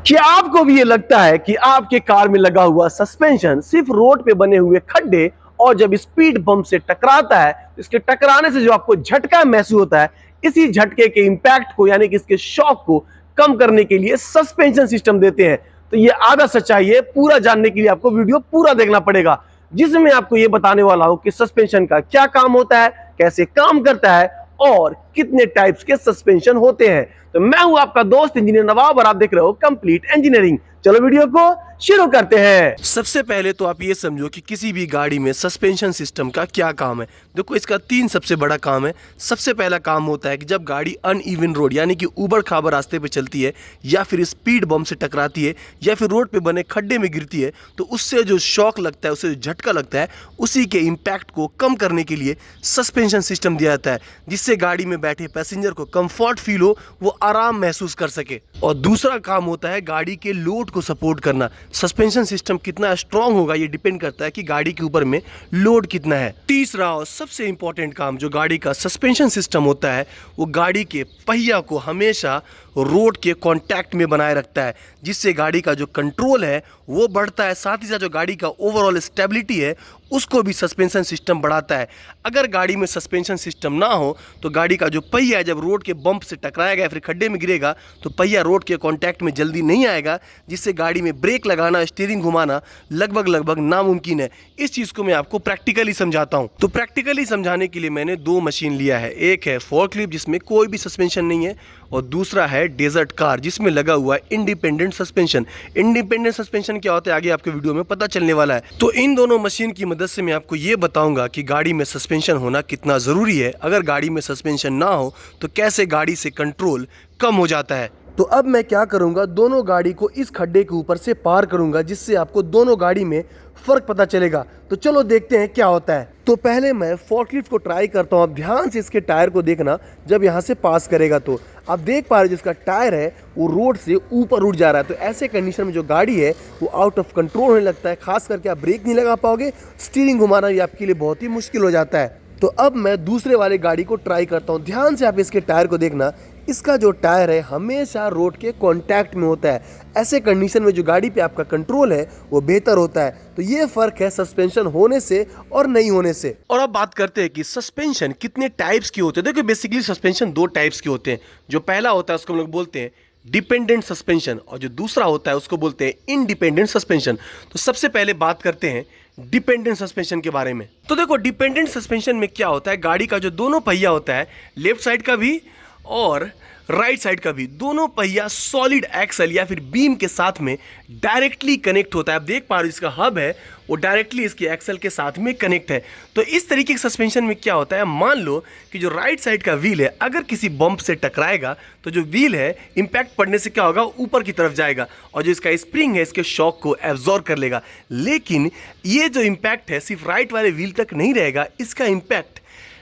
क्या आपको भी ये लगता है कि आपके कार में लगा हुआ सस्पेंशन सिर्फ रोड पे बने हुए खड्डे और जब स्पीड बम्प से टकराता है तो इसके टकराने से जो आपको झटका महसूस होता है, इसी झटके के इंपैक्ट को यानी कि इसके शॉक को कम करने के लिए सस्पेंशन सिस्टम देते हैं। तो ये आधा सच्चाई है। पूरा जानने के लिए आपको वीडियो पूरा देखना पड़ेगा, जिसमें आपको ये बताने वाला हूं कि सस्पेंशन का क्या काम होता है, कैसे काम करता है और कितने टाइप्स के सस्पेंशन होते हैं। तो मैं हूं आपका दोस्त इंजीनियर नवाब और आप देख रहे हो कंप्लीट इंजीनियरिंग। चलो वीडियो को शुरू करते हैं। सबसे पहले तो आप ये समझो कि किसी भी गाड़ी में सस्पेंशन सिस्टम का क्या काम है। देखो, इसका तीन सबसे बड़ा काम है। सबसे पहला काम होता है कि जब गाड़ी अनइवन रोड यानी कि ऊबड़ खाबड़ रास्ते पे चलती है या फिर स्पीड बम से टकराती है या फिर रोड पे बने खड्डे में गिरती है, तो उससे जो शॉक लगता है, उससे जो झटका लगता है, उसी के इम्पैक्ट को कम करने के लिए सस्पेंशन सिस्टम दिया जाता है, जिससे गाड़ी में बैठे पैसेंजर को कंफर्ट फील हो, वो आराम महसूस कर सके। और दूसरा काम होता है गाड़ी के लोड को सपोर्ट करना। सस्पेंशन सिस्टम कितना स्ट्रांग होगा ये डिपेंड करता है कि गाड़ी के ऊपर में लोड कितना है। तीसरा और सबसे इंपॉर्टेंट काम जो गाड़ी का सस्पेंशन सिस्टम होता है, वो गाड़ी के पहिया को हमेशा रोड के कांटेक्ट में बनाए रखता है, जिससे गाड़ी का जो कंट्रोल है वो बढ़ता है। साथ ही साथ जो गाड़ी का ओवरऑल स्टेबिलिटी है उसको भी सस्पेंशन सिस्टम बढ़ाता है। अगर गाड़ी में सस्पेंशन सिस्टम ना हो तो गाड़ी का जो पहिया जब रोड के बम्प से टकराएगा या फिर खड्डे में गिरेगा तो पहिया रोड के कांटेक्ट में जल्दी नहीं आएगा, जिससे गाड़ी में ब्रेक लगाना, स्टीयरिंग घुमाना लगभग नामुमकिन है। इस चीज़ को मैं आपको प्रैक्टिकली समझाता हूँ। तो प्रैक्टिकली समझाने के लिए मैंने दो मशीन लिया है। एक है फोर्कलिफ्ट जिसमें कोई भी सस्पेंशन नहीं है, और दूसरा है डेजर्ट कार जिसमें लगा हुआ है इंडिपेंडेंट सस्पेंशन। इंडिपेंडेंट सस्पेंशन क्या होता है आगे आपके वीडियो में पता चलने वाला है। तो इन दोनों मशीन की मदद से मैं आपको ये बताऊंगा कि गाड़ी में सस्पेंशन होना कितना ज़रूरी है। अगर गाड़ी में सस्पेंशन ना हो तो कैसे गाड़ी से कंट्रोल कम हो जाता है। तो अब मैं क्या करूंगा, दोनों गाड़ी को इस खड्डे के ऊपर से पार करूंगा, जिससे आपको दोनों गाड़ी में फर्क पता चलेगा। तो चलो देखते हैं क्या होता है। तो पहले मैं फोर्कलिफ्ट को ट्राई करता हूं। आप ध्यान से इसके टायर को देखना, जब यहां से पास करेगा तो आप देख पा रहे हो जिसका टायर है वो रोड से ऊपर उठ जा रहा है। तो ऐसे कंडीशन में जो गाड़ी है वो आउट ऑफ कंट्रोल होने लगता है। खास करके आप ब्रेक नहीं लगा पाओगे, स्टीयरिंग घुमाना भी आपके लिए बहुत ही मुश्किल हो जाता है। तो अब मैं दूसरे वाले गाड़ी को ट्राई करता हूँ। ध्यान से आप इसके टायर को देखना, इसका जो टायर है हमेशा रोड के कांटेक्ट में होता है। ऐसे कंडीशन में जो गाड़ी पे आपका कंट्रोल है वो बेहतर होता है। तो ये फर्क है सस्पेंशन होने से और नहीं होने से। और अब बात करते हैं कि सस्पेंशन कितने टाइप्स के होते हैं। देखो, बेसिकली सस्पेंशन दो टाइप्स के होते हैं। जो पहला होता है उसको हम लोग बोलते हैं डिपेंडेंट सस्पेंशन, और जो दूसरा होता है उसको बोलते हैं इंडिपेंडेंट सस्पेंशन। तो सबसे पहले बात करते हैं डिपेंडेंट सस्पेंशन के बारे में। तो देखो, डिपेंडेंट सस्पेंशन में क्या होता है, गाड़ी का जो दोनों पहिया होता है, लेफ्ट साइड का भी और राइट साइड का भी, दोनों पहिया सॉलिड एक्सल या फिर बीम के साथ में डायरेक्टली कनेक्ट होता है। आप देख पा रहे हो इसका हब है वो डायरेक्टली इसके एक्सल के साथ में कनेक्ट है। तो इस तरीके के सस्पेंशन में क्या होता है, मान लो कि जो राइट साइड का व्हील है अगर किसी बम्प से टकराएगा तो जो व्हील है इंपैक्ट पड़ने से क्या होगा, ऊपर की तरफ जाएगा, और जो इसका स्प्रिंग है इसके शॉक को एब्जॉर्ब कर लेगा। लेकिन ये जो इंपैक्ट है सिर्फ राइट वाले व्हील तक नहीं रहेगा, इसका इंपैक्ट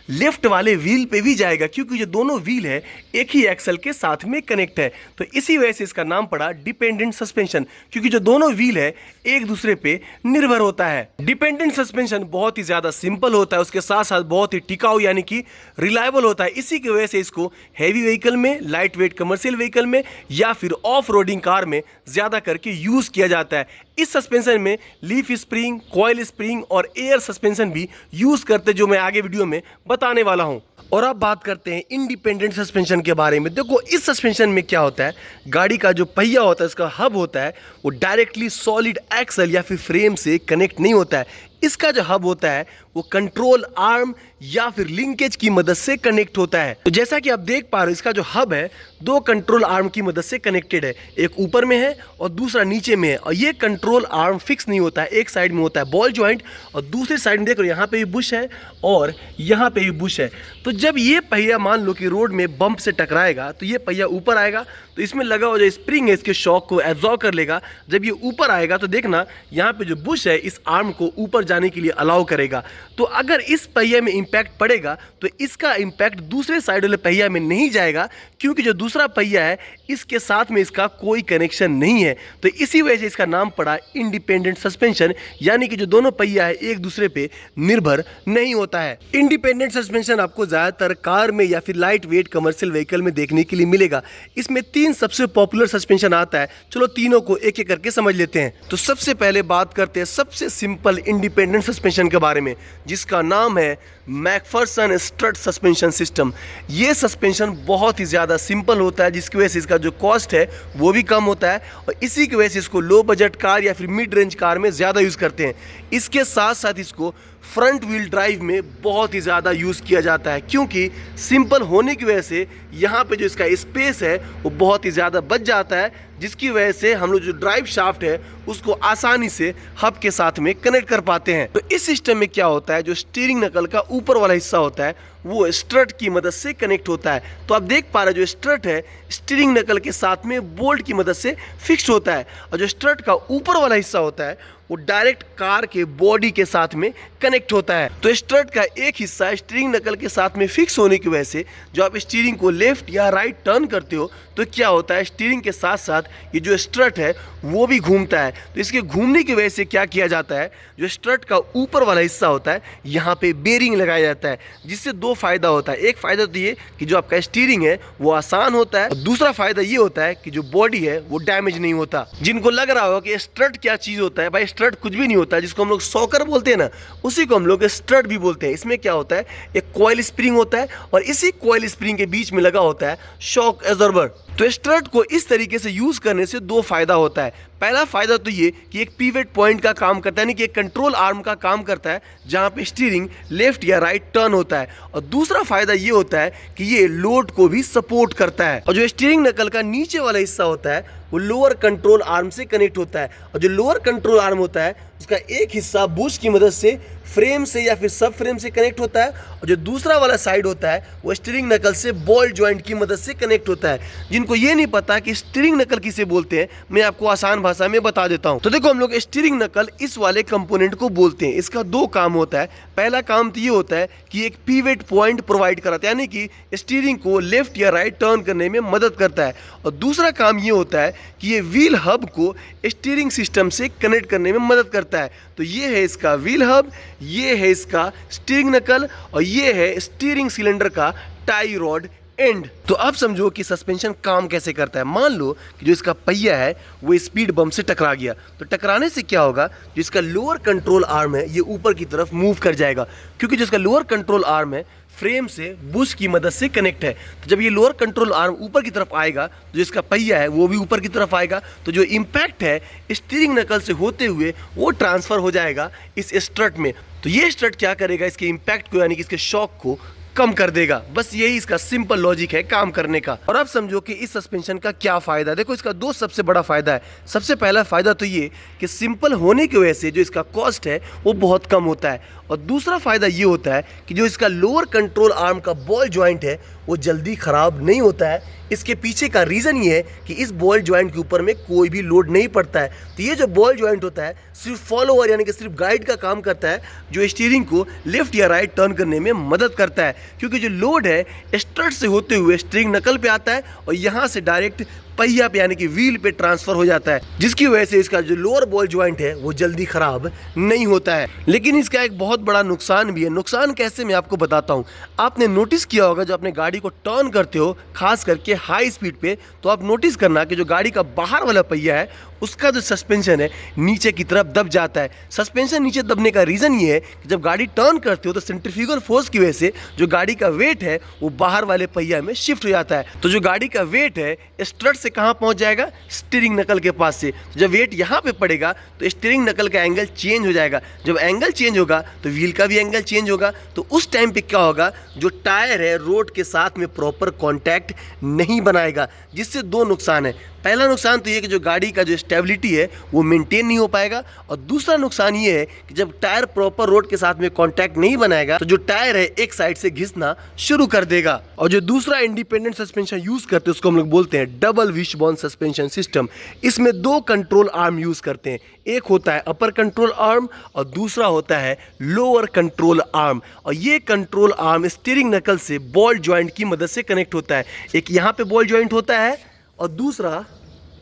लेफ्ट वाले व्हील पे भी जाएगा, क्योंकि जो दोनों व्हील है एक ही एक्सल के साथ में कनेक्ट है। तो इसी वजह से इसका नाम पड़ा डिपेंडेंट सस्पेंशन, क्योंकि जो दोनों व्हील है एक दूसरे पे निर्भर होता है। डिपेंडेंट सस्पेंशन बहुत ही ज्यादा सिंपल होता है, उसके साथ साथ बहुत ही टिकाऊ यानी कि रिलायबल होता है। इसी की वजह से इसको हैवी व्हीकल में, लाइट वेट कमर्शियल व्हीकल में या फिर ऑफ रोडिंग कार में ज्यादा करके यूज किया जाता है। इस सस्पेंशन में लीफ स्प्रिंग, कॉइल स्प्रिंग और एयर सस्पेंशन भी यूज करते, जो मैं आगे वीडियो में बताने वाला हूं। और अब बात करते हैं इंडिपेंडेंट सस्पेंशन के बारे में। देखो, इस सस्पेंशन में क्या होता है, गाड़ी का जो पहिया होता है, इसका हब होता है, वो डायरेक्टली सॉलिड एक्सल या फिर फ्रेम से कनेक्ट नहीं होता है। इसका जो हब होता है वो कंट्रोल आर्म या फिर लिंकेज की मदद से कनेक्ट होता है। तो जैसा कि आप देख पा रहे हो, इसका जो हब है दो कंट्रोल आर्म की मदद से कनेक्टेड है, एक ऊपर में है और दूसरा नीचे में है। और ये कंट्रोल आर्म फिक्स नहीं होता है, एक साइड में होता है बॉल जॉइंट और दूसरी साइड में देखो यहाँ पे भी बुश है और यहाँ पे भी बुश है। तो जब ये पहिया मान लो कि रोड में बम्प से टकराएगा तो ये पहिया ऊपर आएगा, तो इसमें लगा हुआ जो स्प्रिंग है इसके शॉक को एब्जॉर्ब कर लेगा। जब ये ऊपर आएगा तो देखना यहाँ पे जो बुश है इस आर्म को ऊपर जाने के लिए अलाउ करेगा। तो अगर इस पहिया में इंपैक्ट पड़ेगा तो इसका इंपैक्ट दूसरे साइड वाले पहिया में नहीं जाएगा, क्योंकि जो दूसरा पहिया है इसके साथ में इसका कोई कनेक्शन नहीं है, तो इसी वजह से इसका नाम पड़ा इंडिपेंडेंट सस्पेंशन, यानी कि जो दोनों पहिया है एक दूसरे पे निर्भर नहीं होता है। इंडिपेंडेंट सस्पेंशन आपको ज्यादातर कार में या फिर लाइट वेट कमर्शियल व्हीकल में देखने के लिए मिलेगा। इसमें 3 सबसे पॉपुलर सस्पेंशन आता है, चलो तीनों को एक एक करके समझ लेते हैं। तो सबसे पहले बात करते हैं सबसे सिंपल इंडिपेंडेंट सस्पेंशन के बारे में, जिसका नाम है मैकफर्सन स्ट्रट सस्पेंशन सिस्टम। ये सस्पेंशन बहुत ही ज़्यादा सिंपल होता है, जिसकी वजह से इसका जो कॉस्ट है वो भी कम होता है, और इसी की वजह से इसको लो बजट कार या फिर मिड रेंज कार में ज़्यादा यूज़ करते हैं। इसके साथ साथ इसको फ्रंट व्हील ड्राइव में बहुत ही ज़्यादा यूज़ किया जाता है, क्योंकि सिंपल होने की वजह से यहाँ पे जो इसका स्पेस है वो बहुत ही ज़्यादा बच जाता है, जिसकी वजह से हम लोग जो ड्राइव शाफ्ट है उसको आसानी से हब के साथ में कनेक्ट कर पाते हैं। तो इस सिस्टम में क्या होता है, जो स्टीयरिंग नकल का ऊपर वाला हिस्सा होता है वो स्ट्रट की मदद से कनेक्ट होता है। तो आप देख पा रहे हैं जो स्ट्रट है स्टीयरिंग नकल के साथ में बोल्ट की मदद से फिक्स्ड होता है, और जो स्ट्रट का ऊपर वाला हिस्सा होता है वो डायरेक्ट कार के बॉडी के साथ में कनेक्ट होता है। तो स्ट्रट का एक हिस्सा स्टीयरिंग नकल के साथ में फिक्स होने की वजह से जो आप स्टीयरिंग को लेफ्ट या राइट टर्न करते हो तो क्या होता है, स्टीयरिंग के साथ साथ ये जो स्ट्रट है वो भी घूमता है। तो इसके घूमने की वजह से क्या किया जाता है, जो स्ट्रट का ऊपर वाला हिस्सा होता है यहाँ पे बेरिंग लगाया जाता है, जिससे 2 फायदा होता है। एक फायदा तो ये कि जो आपका स्टीयरिंग है वो आसान होता है, और दूसरा फायदा ये होता है कि जो बॉडी है वो डैमेज नहीं होता। जिनको लग रहा होगा कि स्ट्रट क्या चीज होता है, भाई स्ट्रट कुछ भी नहीं होता है, जिसको हम लोग सॉकर बोलते हैं ना, उसी को हम लोग स्ट्रट भी बोलते हैं। इसमें क्या होता है, एक कॉइल स्प्रिंग होता है, और इसी कॉइल स्प्रिंग के बीच में लगा होता है शॉक एब्जॉर्बर। तो स्ट्रट को इस तरीके से यूज करने से 2 फायदा होता है। पहला फायदा तो ये कि एक पिवट पॉइंट का काम करता है, यानी कि एक कंट्रोल आर्म का काम करता है जहां पे स्टीयरिंग लेफ्ट या राइट टर्न होता है, और दूसरा फायदा ये होता है कि ये लोड को भी सपोर्ट करता है। और जो स्टीयरिंग नकल का नीचे वाला हिस्सा होता है वो लोअर कंट्रोल आर्म से कनेक्ट होता है, और जो लोअर कंट्रोल आर्म होता है उसका एक हिस्सा बुश की मदद से फ्रेम से या फिर सब फ्रेम से कनेक्ट होता है, और जो दूसरा वाला साइड होता है वो स्टीयरिंग नकल से बॉल जॉइंट की मदद से कनेक्ट होता है। जिनको ये नहीं पता कि स्टीयरिंग नकल किसे बोलते हैं, मैं आपको आसान भाषा में बता देता हूं। तो देखो, हम लोग स्टीयरिंग नकल इस वाले कंपोनेंट को बोलते हैं। इसका 2 काम होता है। पहला काम तो ये होता है कि एक पिवट पॉइंट प्रोवाइड कराता है, यानी कि स्टीयरिंग को लेफ्ट या राइट टर्न करने में मदद करता है, और दूसरा काम ये होता है कि ये व्हील हब को स्टीयरिंग सिस्टम से कनेक्ट करने में मदद करता है। तो ये है इसका व्हील हब, ये है इसका स्टीयरिंग नकल, और ये है स्टीयरिंग सिलेंडर का टाई रॉड एंड। तो आप समझो कि सस्पेंशन काम कैसे करता है। मान लो कि जो इसका पहिया है वो स्पीड बम्प से टकरा गया, तो टकराने से क्या होगा, जो इसका लोअर कंट्रोल आर्म है ये ऊपर की तरफ मूव कर जाएगा, क्योंकि जो इसका लोअर कंट्रोल आर्म है फ्रेम से बुश की मदद से कनेक्ट है। तो जब ये लोअर कंट्रोल आर्म ऊपर की तरफ आएगा, जो इसका पहिया है वो भी ऊपर की तरफ आएगा, तो जो इम्पैक्ट है स्टीयरिंग नकल से होते हुए वो ट्रांसफर हो जाएगा इस स्ट्रट में। तो ये स्ट्रट क्या करेगा, इसके इम्पैक्ट को यानी कि इसके शॉक को कम कर देगा। बस यही इसका सिंपल लॉजिक है काम करने का। और अब समझो कि इस सस्पेंशन का क्या फायदा है। देखो, इसका 2 सबसे बड़ा फायदा है। सबसे पहला फायदा तो ये कि सिंपल होने की वजह से जो इसका कॉस्ट है वो बहुत कम होता है, और दूसरा फायदा ये होता है कि जो इसका लोअर कंट्रोल आर्म का बॉल जॉइंट है वो जल्दी खराब नहीं होता है। इसके पीछे का रीज़न ये है कि इस बॉल जॉइंट के ऊपर में कोई भी लोड नहीं पड़ता है। तो ये जो बॉल जॉइंट होता है सिर्फ फॉलोअर यानी कि सिर्फ गाइड का काम करता है, जो स्टीयरिंग को लेफ्ट या राइट टर्न करने में मदद करता है, क्योंकि जो लोड है स्ट्रट से होते हुए स्टीयरिंग नकल पे आता है और यहाँ से डायरेक्ट पहिया पे यानी कि व्हील पे ट्रांसफर हो जाता है, जिसकी वजह से इसका जो लोअर बॉल जॉइंट है वो जल्दी खराब नहीं होता है। लेकिन इसका एक बहुत बड़ा नुकसान भी है। नुकसान कैसे, मैं आपको बताता हूँ। आपने नोटिस किया होगा, जब अपने गाड़ी को टर्न करते हो खास करके हाई स्पीड पे, तो आप नोटिस करना कि जो गाड़ी का बाहर वाला पहिया है उसका जो सस्पेंशन है नीचे की तरफ दब जाता है। सस्पेंशन नीचे दबने का रीज़न ये है कि जब गाड़ी टर्न करते हो तो सेंट्रीफ्यूगल फोर्स की वजह से जो गाड़ी का वेट है वो बाहर वाले पहिया में शिफ्ट हो जाता है। तो जो गाड़ी का वेट है स्ट्रट से कहाँ पहुँच जाएगा, स्टीयरिंग नकल के पास से। तो जब वेट यहाँ पे पड़ेगा तो स्टीयरिंग नकल का एंगल चेंज हो जाएगा। जब एंगल चेंज होगा तो व्हील का भी एंगल चेंज होगा। तो उस टाइम पे क्या होगा, जो टायर है रोड के साथ में प्रॉपर कॉन्टैक्ट नहीं बनाएगा, जिससे 2 नुकसान है। पहला नुकसान तो ये कि जो गाड़ी का जो स्टेबिलिटी है वो मेंटेन नहीं हो पाएगा, और दूसरा नुकसान ये है कि जब टायर प्रॉपर रोड के साथ में कांटेक्ट नहीं बनाएगा तो जो टायर है एक साइड से घिसना शुरू कर देगा। और जो दूसरा इंडिपेंडेंट सस्पेंशन यूज करते हैं उसको हम लोग बोलते हैं डबल विशबोन सस्पेंशन सिस्टम। इसमें दो कंट्रोल आर्म यूज करते हैं, एक होता है अपर कंट्रोल आर्म और दूसरा होता है लोअर कंट्रोल आर्म। और ये कंट्रोल आर्म स्टीयरिंग नकल से बॉल जॉइंट की मदद से कनेक्ट होता है। एक यहाँ पे बॉल जॉइंट होता है और दूसरा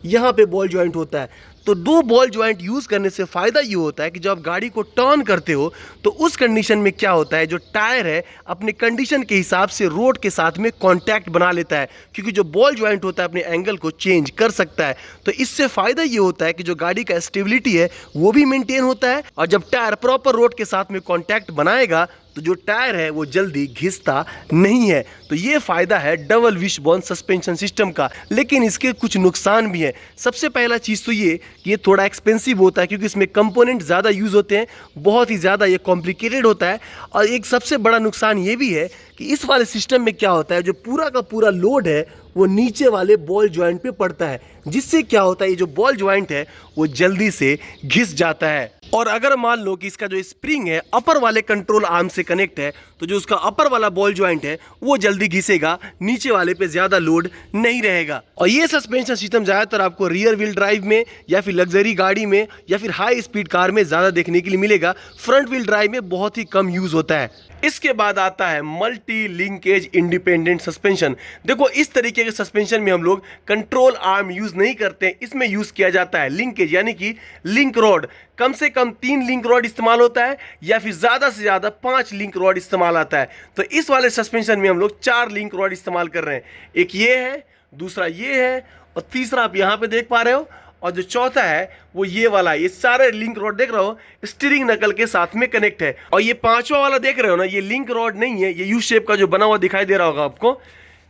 यहाँ पे बॉल जॉइंट होता है। तो दो बॉल जॉइंट यूज करने से फायदा ये होता है कि जब आप गाड़ी को टर्न करते हो तो उस कंडीशन में क्या होता है, जो टायर है अपने कंडीशन के हिसाब से रोड के साथ में कांटेक्ट बना लेता है, क्योंकि जो बॉल जॉइंट होता है अपने एंगल को चेंज कर सकता है। तो इससे फायदा ये होता है कि जो गाड़ी का स्टेबिलिटी है वो भी मेंटेन होता है, और जब टायर प्रॉपर रोड के साथ में कांटेक्ट बनाएगा तो जो टायर है वो जल्दी घिसता नहीं है। तो ये फायदा है डबल विशबोन सस्पेंशन सिस्टम का। लेकिन इसके कुछ नुकसान भी हैं। सबसे पहला चीज़ तो ये कि ये थोड़ा एक्सपेंसिव होता है, क्योंकि इसमें कंपोनेंट ज़्यादा यूज़ होते हैं, बहुत ही ज़्यादा ये कॉम्प्लिकेटेड होता है। और एक सबसे बड़ा नुकसान ये भी है कि इस वाले सिस्टम में क्या होता है, जो पूरा का पूरा लोड है वो नीचे वाले बॉल जॉइंट पे पड़ता है, जिससे क्या होता है ये जो बॉल जॉइंट है वो जल्दी से घिस जाता है। और अगर मान लो कि इसका जो स्प्रिंग है अपर वाले कंट्रोल आर्म से कनेक्ट है, तो जो उसका अपर वाला बॉल जॉइंट है वो जल्दी घिसेगा, नीचे वाले पे ज्यादा लोड नहीं रहेगा। और ये सस्पेंशन सिस्टम ज्यादातर आपको रियर व्हील ड्राइव में या फिर लग्जरी गाड़ी में या फिर हाई स्पीड कार में ज्यादा देखने के लिए मिलेगा। फ्रंट व्हील ड्राइव में बहुत ही कम यूज होता है। इसके बाद आता है मल्टी लिंकेज इंडिपेंडेंट सस्पेंशन। देखो इस तरीके के सस्पेंशन में हम लोग कंट्रोल आर्म यूज नहीं करते हैं, इसमें यूज किया जाता है लिंकेज, यानी कि लिंक रॉड। कम से कम 3 लिंक रॉड इस्तेमाल होता है या फिर ज्यादा से ज्यादा 5 लिंक रॉड इस्तेमाल आता है। तो इस वाले सस्पेंशन में हम लोग 4 लिंक रॉड इस्तेमाल कर रहे हैं। एक ये है, दूसरा ये है, और तीसरा आप यहाँ पे देख पा रहे हो, और जो चौथा है वो ये वाला है। ये सारे लिंक रॉड देख रहे हो स्टीयरिंग नकल के साथ में कनेक्ट है। और ये पांचवा वाला देख रहे हो ना, ये लिंक रॉड नहीं है, ये यू शेप का जो बना हुआ दिखाई दे रहा होगा आपको।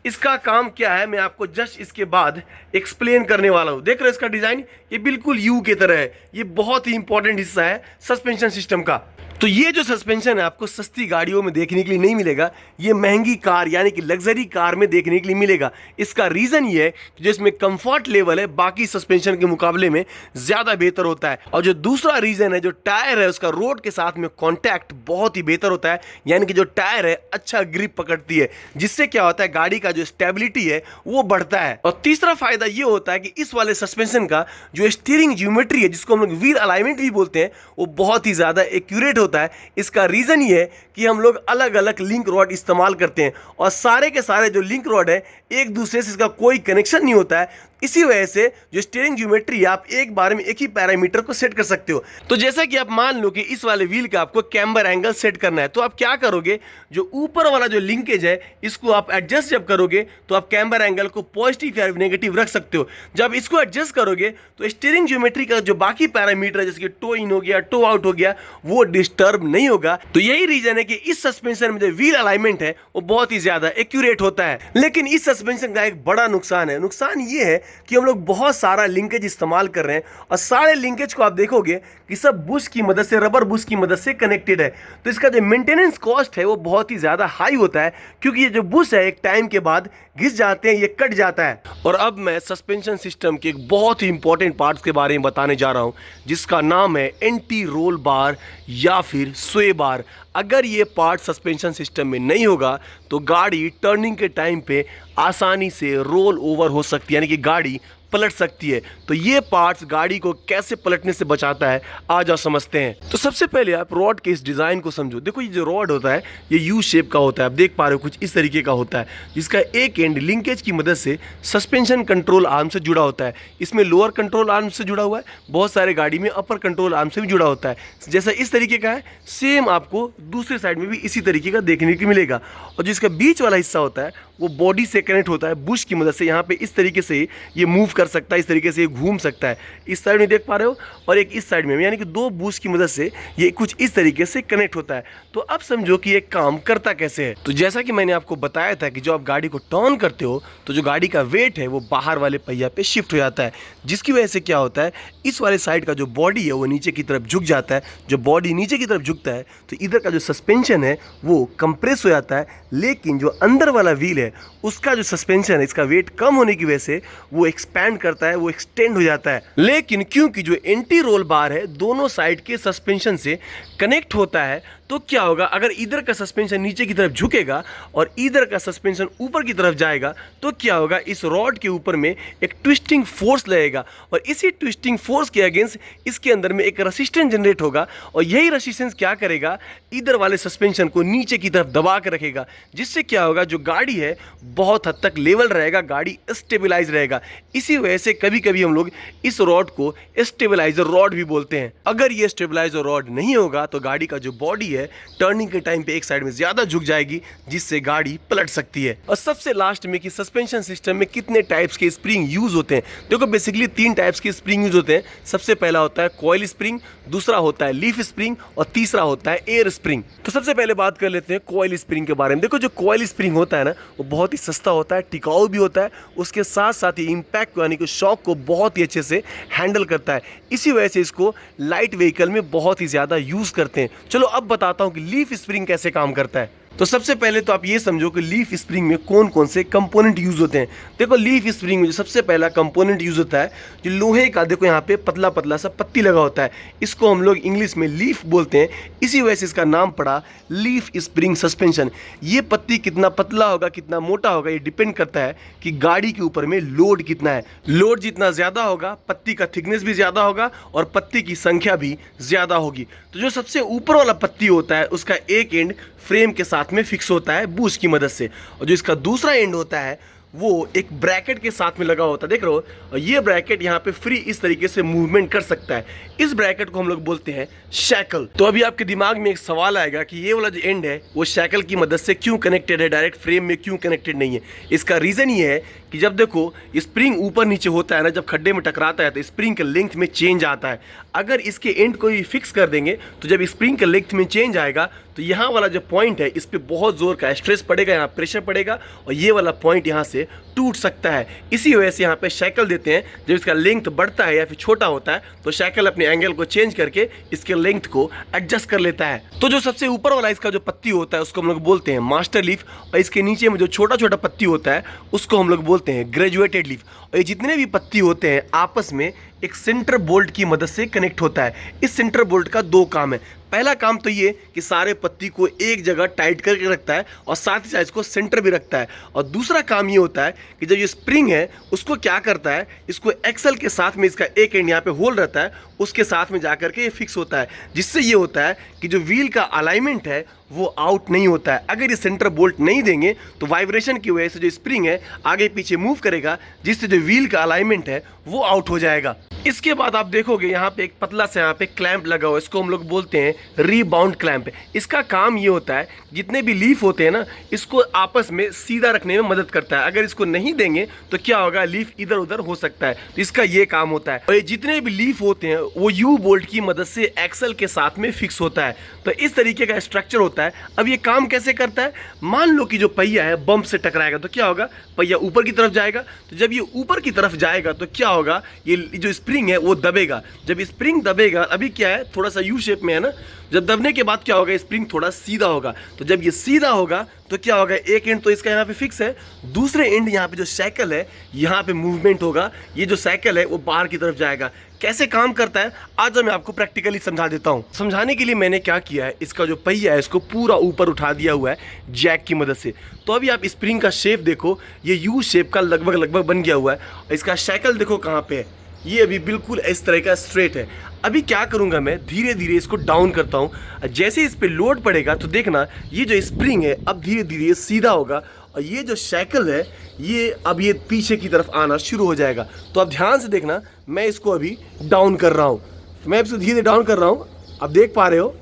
इसका काम क्या है मैं आपको जस्ट इसके बाद एक्सप्लेन करने वाला हूं। देख रहे हो इसका डिजाइन, ये बिल्कुल यू की तरह है। ये बहुत ही इंपॉर्टेंट हिस्सा है सस्पेंशन सिस्टम का। तो ये जो सस्पेंशन है आपको सस्ती गाड़ियों में देखने के लिए नहीं मिलेगा, ये महंगी कार यानी कि लग्जरी कार में देखने के लिए मिलेगा। इसका रीजन ये है कि जो इसमें कंफर्ट लेवल है बाकी सस्पेंशन के मुकाबले में ज्यादा बेहतर होता है। और जो दूसरा रीजन है, जो टायर है उसका रोड के साथ में कॉन्टैक्ट बहुत ही बेहतर होता है, यानी कि जो टायर है अच्छा ग्रिप पकड़ती है, जिससे क्या होता है गाड़ी का जो स्टेबिलिटी है वो बढ़ता है। और तीसरा फायदा ये होता है कि इस वाले सस्पेंशन का जो स्टीयरिंग ज्योमेट्री है, जिसको हम लोग व्हील अलाइनमेंट भी बोलते हैं, वो बहुत ही ज्यादा एक्यूरेट होता है। इसका रीजन ये है कि हम लोग अलग अलग लिंक रॉड इस्तेमाल करते हैं, और सारे के सारे जो लिंक रॉड है एक दूसरे से इसका कोई कनेक्शन नहीं होता है। इसी वजह से जो स्टीयरिंग ज्योमेट्री आप एक बार में एक ही पैरामीटर को सेट कर सकते हो। तो जैसा कि आप मान लो कि इस वाले व्हील का आपको कैम्बर एंगल सेट करना है, तो आप क्या करोगे, जो ऊपर वाला जो लिंकेज है इसको आप एडजस्ट जब करोगे तो आप कैम्बर एंगल को पॉजिटिव या नेगेटिव रख सकते हो। जब इसको एडजस्ट करोगे तो स्टीयरिंग ज्योमेट्री का जो बाकी पैरामीटर है, जैसे कि टो इन हो गया, टो आउट हो गया, वो डिस्टर्ब नहीं होगा। तो यही रीजन है कि इस सस्पेंशन में जो व्हील अलाइनमेंट है वो बहुत ही ज्यादा एक्यूरेट होता है। लेकिन इस सस्पेंशन का एक बड़ा नुकसान है। नुकसान ये है कि हम लोग बहुत सारा लिंकेज इस्तेमाल कर रहे हैं, और सारे लिंकेज को आप देखोगे कि सब बुश की मदद से, रबर बुश की मदद से कनेक्टेड है। तो इसका जो मेंटेनेंस कॉस्ट है वो बहुत ही ज्यादा हाई होता है, क्योंकि ये जो बुश है एक टाइम के बाद घिस जाते हैं, ये कट जाता है। और अब मैं सस्पेंशन सिस्टम के एक बहुत ही इंपॉर्टेंट पार्ट्स के बारे में बताने जा रहा हूं, जिसका नाम है एंटी रोल बार या फिर स्वे बार। अगर ये पार्ट सस्पेंशन सिस्टम में नहीं होगा तो गाड़ी टर्निंग के टाइम पे आसानी से रोल ओवर हो सकती है, यानी कि गाड़ी पलट सकती है। तो ये पार्ट्स गाड़ी को कैसे पलटने से बचाता है, आज आप समझते हैं। तो सबसे पहले आप रॉड के इस डिज़ाइन को समझो। देखो ये जो रॉड होता है ये यू शेप का होता है, आप देख पा रहे हो कुछ इस तरीके का होता है, जिसका एक एंड लिंकेज की मदद से सस्पेंशन कंट्रोल आर्म से जुड़ा होता है। इसमें लोअर कंट्रोल आर्म से जुड़ा हुआ है, बहुत सारे गाड़ी में अपर कंट्रोल आर्म से भी जुड़ा होता है। जैसा इस तरीके का है, सेम आपको दूसरे साइड में भी इसी तरीके का देखने को मिलेगा। और जिसका बीच वाला हिस्सा होता है वो बॉडी से कनेक्ट होता है बुश की मदद से। यहाँ पे इस तरीके से ये मूव कर सकता है, इस तरीके से ये घूम सकता है। इस साइड में देख पा रहे हो, और एक इस साइड में, यानी कि दो बुश की मदद से ये कुछ इस तरीके से कनेक्ट होता है। तो अब समझो कि ये काम करता कैसे है। तो जैसा कि मैंने आपको बताया था कि जो आप गाड़ी को टर्न करते हो तो जो गाड़ी का वेट है वो बाहर वाले पहिया पे शिफ्ट हो जाता है, जिसकी वजह से क्या होता है, इस वाले साइड का जो बॉडी है वो नीचे की तरफ झुक जाता है। जो बॉडी नीचे की तरफ झुकता है तो इधर का जो सस्पेंशन है वो कंप्रेस हो जाता है, लेकिन जो अंदर वाला व्हील है है उसका जो सस्पेंशन है, इसका वेट कम होने की वजह से वो एक्सपैंड करता है, वो एक्सटेंड हो जाता है। लेकिन क्योंकि जो एंटी रोल बार है दोनों साइड के सस्पेंशन से कनेक्ट होता है, तो क्या होगा, अगर इधर का सस्पेंशन नीचे की तरफ झुकेगा और इधर का सस्पेंशन ऊपर की तरफ जाएगा तो क्या होगा, इस रॉड के ऊपर में एक ट्विस्टिंग फोर्स लगेगा और इसी ट्विस्टिंग फोर्स के अगेंस्ट इसके अंदर में एक रेसिस्टेंस जनरेट होगा और यही रेसिस्टेंस क्या करेगा, इधर वाले सस्पेंशन को नीचे की तरफ दबा कर रखेगा, जिससे क्या होगा, जो गाड़ी है बहुत हद तक लेवल रहेगा, गाड़ी स्टेबलाइज रहेगा। इसी वजह से कभी कभी हम लोग इस रॉड को स्टेबलाइजर रॉड भी बोलते हैं। अगर ये स्टेबलाइजर रॉड नहीं होगा तो गाड़ी का जो बॉडी है टर्निंग के टाइम पे एक साइड में ज्यादा झुक जाएगी, जिससे गाड़ी पलट सकती है। और सबसे लास्ट में कि सस्पेंशन सिस्टम में कितने टाइप्स के स्प्रिंग यूज होते हैं। देखो बेसिकली 3 टाइप्स के स्प्रिंग यूज होते हैं। सबसे पहला होता है कॉइल स्प्रिंग, दूसरा होता है लीफ स्प्रिंग और तीसरा होता है एयर स्प्रिंग। तो सबसे पहले बात कर लेते हैं कॉइल स्प्रिंग के बारे में। देखो जो कॉइल स्प्रिंग होता है ना, वो बहुत ही सस्ता होता है, टिकाऊ भी होता है, उसके साथ साथ ही इंपैक्ट यानी कि शॉक को बहुत ही अच्छे से हैंडल करता है। इसी वजह से इसको लाइट व्हीकल में बहुत ही ज्यादा यूज करते हैं। चलो अब बताता हूं कि लीफ स्प्रिंग कैसे काम करता है। तो सबसे पहले तो आप ये समझो कि लीफ स्प्रिंग में कौन कौन से कंपोनेंट यूज होते हैं। देखो लीफ स्प्रिंग में जो सबसे पहला कंपोनेंट यूज होता है, जो लोहे का, देखो यहाँ पे पतला पतला सा पत्ती लगा होता है, इसको हम लोग इंग्लिश में लीफ बोलते हैं। इसी वजह से इसका नाम पड़ा लीफ स्प्रिंग सस्पेंशन। ये पत्ती कितना पतला होगा, कितना मोटा होगा, ये डिपेंड करता है कि गाड़ी के ऊपर में लोड कितना है। लोड जितना ज्यादा होगा, पत्ती का थिकनेस भी ज्यादा होगा और पत्ती की संख्या भी ज्यादा होगी। तो जो सबसे ऊपर वाला पत्ती होता है उसका एक एंड फ्रेम के साथ में फिक्स होता है बूश की मदद से, और जो इसका दूसरा एंड होता है वो एक ब्रैकेट के साथ में लगा होता है, देख रहे हो। और ये ब्रैकेट यहाँ पे फ्री इस तरीके से मूवमेंट कर सकता है। इस ब्रैकेट को हम लोग बोलते हैं शैकल। तो अभी आपके दिमाग में एक सवाल आएगा कि ये वाला जो एंड है वो शैकल की मदद से क्यों कनेक्टेड है, डायरेक्ट फ्रेम में क्यों कनेक्टेड नहीं है। इसका रीजन ये है कि जब देखो स्प्रिंग ऊपर नीचे होता है ना, जब खड्डे में टकराता है तो स्प्रिंग के लेंथ में चेंज आता है। अगर इसके एंड को फिक्स कर देंगे तो जब स्प्रिंग के लेंथ में चेंज आएगा तो यहाँ वाला जो पॉइंट है इस पर बहुत जोर का स्ट्रेस पड़ेगा, यहाँ प्रेशर पड़ेगा और ये वाला पॉइंट यहाँ से टूट सकता है। इसी वजह से यहाँ पे शैकल देते हैं। जब इसका लेंथ बढ़ता है या फिर छोटा होता है तो शैकल अपने एंगल को चेंज करके इसके लेंथ को एडजस्ट कर लेता है। तो जो सबसे ऊपर वाला इसका जो पत्ती होता है उसको हम लोग बोलते हैं मास्टर लीफ, और इसके नीचे में जो छोटा छोटा पत्ती होता है उसको हम लोग बोलते हैं ग्रेजुएटेड लीफ। और ये जितने भी पत्ती होते हैं आपस में एक सेंटर बोल्ट की मदद से कनेक्ट होता है। इस सेंटर बोल्ट का 2 काम है। पहला काम तो ये कि सारे पत्ती को एक जगह टाइट करके रखता है और साथ ही साथ इसको सेंटर भी रखता है। और दूसरा काम ये होता है कि जब ये स्प्रिंग है उसको क्या करता है, इसको एक्सल के साथ में इसका एक एंड यहाँ पे होल रहता है, उसके साथ में जाकर के ये फिक्स होता है, जिससे ये होता है कि जो व्हील का अलाइनमेंट है वो आउट नहीं होता है। अगर ये सेंटर बोल्ट नहीं देंगे तो वाइब्रेशन की वजह से जो स्प्रिंग है आगे पीछे मूव करेगा, जिससे जो व्हील का अलाइनमेंट है वो आउट हो जाएगा। इसके बाद आप देखोगे यहाँ पे एक पतला सा यहाँ पे क्लैंप लगा हुआ है, इसको हम लोग बोलते हैं रीबाउंड क्लैंप। इसका काम ये होता है जितने भी लीफ होते हैं ना, इसको आपस में सीधा रखने में मदद करता है। अगर इसको नहीं देंगे तो क्या होगा, लीफ इधर उधर हो सकता है, तो इसका ये काम होता है। और ये जितने भी लीफ होते हैं वो यू बोल्ट की मदद से एक्सल के साथ में फिक्स होता है। तो इस तरीके का स्ट्रक्चर होता है। अब ये काम कैसे करता है, मान लो कि जो पहिया है बम्प से टकराएगा तो क्या होगा, पहिया ऊपर की तरफ जाएगा। तो जब ये ऊपर की तरफ जाएगा तो क्या होगा, ये जो स्प्रिंग है वो दबेगा। जब स्प्रिंग दबेगा, अभी क्या है थोड़ा सा यू शेप में है ना, जब दबने के बाद क्या होगा, स्प्रिंग थोड़ा सीधा होगा। तो जब ये सीधा होगा तो क्या होगा, एक एंड तो इसका यहाँ पे फिक्स है, दूसरे एंड यहाँ पे जो साइकिल है यहाँ पे मूवमेंट होगा। ये जो साइकिल है वो बाहर की तरफ जाएगा। कैसे काम करता है आज मैं आपको प्रैक्टिकली समझा देता हूँ। समझाने के लिए मैंने क्या किया है, इसका जो पहिया है इसको पूरा ऊपर उठा दिया हुआ है जैक की मदद से। तो अभी आप स्प्रिंग का शेप देखो, ये यू शेप का लगभग बन गया हुआ है। और इसका साइकिल देखो कहाँ पे है, ये अभी बिल्कुल इस तरह का स्ट्रेट है। अभी क्या करूंगा, मैं धीरे धीरे इसको डाउन करता हूँ। जैसे इस पे लोड पड़ेगा तो देखना ये जो स्प्रिंग है अब धीरे धीरे सीधा होगा और ये जो साइकिल है ये अब ये पीछे की तरफ आना शुरू हो जाएगा। तो अब ध्यान से देखना, मैं इसको अभी डाउन कर रहा हूँ, मैं इसको धीरे डाउन कर रहा हूँ। अब देख पा रहे हो,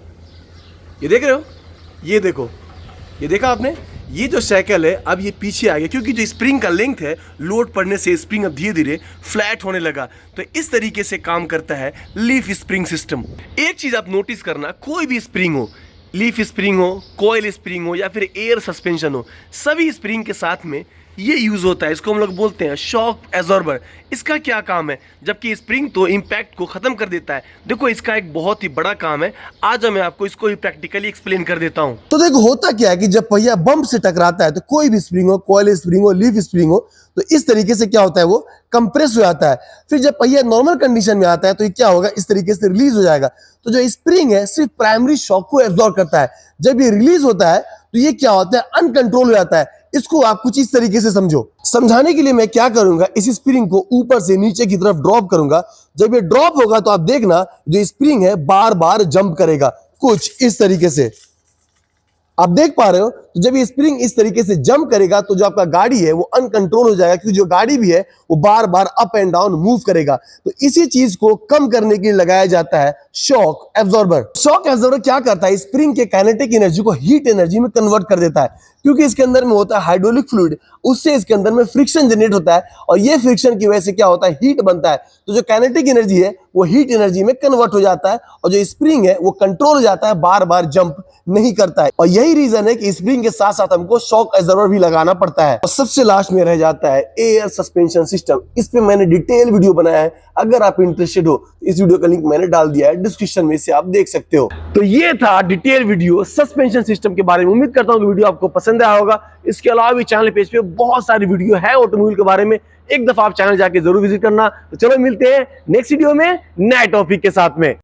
ये देख रहे हो, ये देखो, ये देखा आपने, ये जो साइकिल है अब ये पीछे आ गया क्योंकि जो स्प्रिंग का लेंथ है लोड पड़ने से स्प्रिंग अब धीरे धीरे फ्लैट होने लगा। तो इस तरीके से काम करता है लीफ स्प्रिंग सिस्टम। एक चीज आप नोटिस करना, कोई भी स्प्रिंग हो, लीफ स्प्रिंग हो, कॉइल स्प्रिंग हो या फिर एयर सस्पेंशन हो, सभी स्प्रिंग के साथ में ये यूज होता है, इसको हम लोग बोलते हैं शॉक एब्जॉर्बर। इसका क्या काम है, जबकि स्प्रिंग तो इम्पैक्ट को खत्म कर देता है, देखो इसका एक बहुत ही बड़ा काम है। आज मैं आपको इसको ही प्रैक्टिकली एक्सप्लेन कर देता हूँ। तो देखो होता क्या है कि जब पहिया बम्प से टकराता है तो कोई भी स्प्रिंग हो, कॉइल स्प्रिंग हो, लीफ स्प्रिंग हो, तो इस तरीके से क्या होता है, वो कंप्रेस हो जाता है। फिर जब पहिया नॉर्मल कंडीशन में आता है तो ये क्या होगा, इस तरीके से रिलीज हो जाएगा। तो जो स्प्रिंग है सिर्फ प्राइमरी शॉक को एब्जॉर्ब करता है। जब ये रिलीज होता है तो ये क्या होता है, अनकंट्रोल हो जाता है। इसको आप कुछ इस तरीके से समझो। समझाने के लिए मैं क्या करूंगा, इस स्प्रिंग को ऊपर से नीचे की तरफ ड्रॉप करूंगा। जब ये ड्रॉप होगा तो आप देखना जो स्प्रिंग है बार बार जंप करेगा, कुछ इस तरीके से। आप देख पा रहे हो, तो जब ये स्प्रिंग इस तरीके से जंप करेगा तो जो आपका गाड़ी है वो अनकंट्रोल हो जाएगा, क्योंकि जो गाड़ी भी है वो बार बार अप एंड डाउन मूव करेगा। तो इसी चीज को कम करने के लिए लगाया जाता है शॉक एब्जॉर्बर। शॉक एब्जॉर्बर क्या करता है, स्प्रिंग के काइनेटिक एनर्जी को हीट एनर्जी में कन्वर्ट कर देता है, क्योंकि इसके अंदर में होता है हाइड्रोलिक फ्लूइड। उससे इसके अंदर में फ्रिक्शन जनरेट होता है और ये फ्रिक्शन की वजह से क्या होता है, हीट बनता है। तो जो काइनेटिक एनर्जी है वो हीट एनर्जी में कन्वर्ट हो जाता है और जो स्प्रिंग है वो कंट्रोल हो जाता है, बार बार जंप नहीं करता है। और यही रीजन है कि स्प्रिंग के साथ साथ हमको शॉक एब्जॉर्बर भी लगाना पड़ता है। और सबसे लास्ट में रह जाता है एयर सस्पेंशन सिस्टम। इस पे मैंने डिटेल वीडियो बनाया है, अगर आप इंटरेस्टेड हो इस वीडियो का लिंक मैंने डाल दिया है डिस्क्रिप्शन में, से आप देख सकते हो। तो ये था डिटेल वीडियो सस्पेंशन सिस्टम के बारे में। उम्मीद करता हूं कि वीडियो आपको पसंद आया होगा। इसके अलावा भी चैनल पेज पे बहुत सारी वीडियो है ऑटोमोबाइल के बारे में, एक दफा आप चैनल जाके जरूर विजिट करना। तो चलो मिलते हैं नेक्स्ट वीडियो में नए टॉपिक के साथ में।